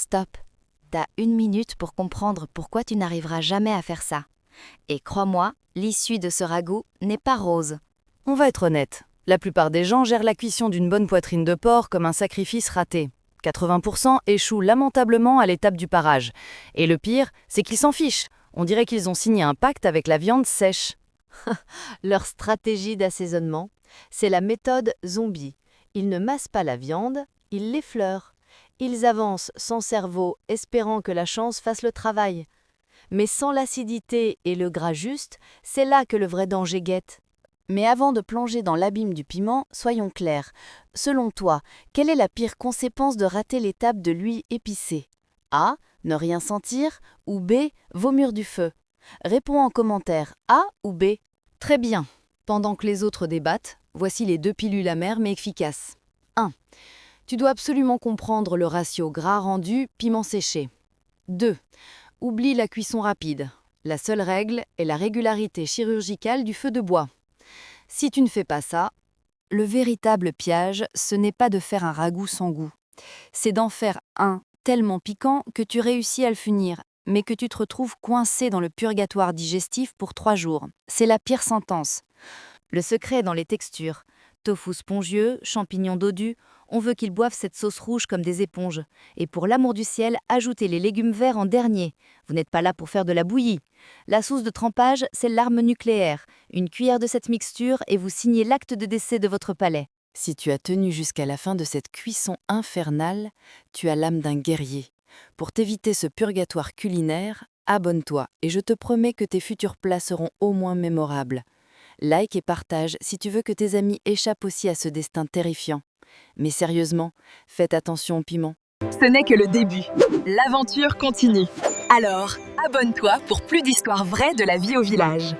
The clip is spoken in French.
Stop. T'as 1 minute pour comprendre pourquoi tu n'arriveras jamais à faire ça. Et crois-moi, l'issue de ce ragoût n'est pas rose. On va être honnête, la plupart des gens gèrent la cuisson d'une bonne poitrine de porc comme un sacrifice raté. 80% échouent lamentablement à l'étape du parage. Et le pire, c'est qu'ils s'en fichent. On dirait qu'ils ont signé un pacte avec la viande sèche. Leur stratégie d'assaisonnement, c'est la méthode zombie. Ils ne massent pas la viande, ils l'effleurent. Ils avancent sans cerveau, espérant que la chance fasse le travail. Mais sans l'acidité et le gras juste, c'est là que le vrai danger guette. Mais avant de plonger dans l'abîme du piment, soyons clairs. Selon toi, quelle est la pire conséquence de rater l'étape de l'huile épicée? A. Ne rien sentir, ou B. Vomir du feu. Réponds en commentaire A ou B. Très bien. Pendant que les autres débattent, voici les 2 pilules amères mais efficaces. 1. Tu dois absolument comprendre le ratio gras rendu, piment séché. 2. Oublie la cuisson rapide. La seule règle est la régularité chirurgicale du feu de bois. Si tu ne fais pas ça, le véritable piège, ce n'est pas de faire un ragoût sans goût. C'est d'en faire un tellement piquant que tu réussis à le finir, mais que tu te retrouves coincé dans le purgatoire digestif pour 3 jours. C'est la pire sentence. Le secret est dans les textures. Tofu spongieux, champignons dodus, on veut qu'ils boivent cette sauce rouge comme des éponges. Et pour l'amour du ciel, ajoutez les légumes verts en dernier. Vous n'êtes pas là pour faire de la bouillie. La sauce de trempage, c'est l'arme nucléaire. Une cuillère de cette mixture et vous signez l'acte de décès de votre palais. Si tu as tenu jusqu'à la fin de cette cuisson infernale, tu as l'âme d'un guerrier. Pour t'éviter ce purgatoire culinaire, abonne-toi et je te promets que tes futurs plats seront au moins mémorables. Like et partage si tu veux que tes amis échappent aussi à ce destin terrifiant. Mais sérieusement, faites attention au piment. Ce n'est que le début. L'aventure continue. Alors, abonne-toi pour plus d'histoires vraies de la vie au village.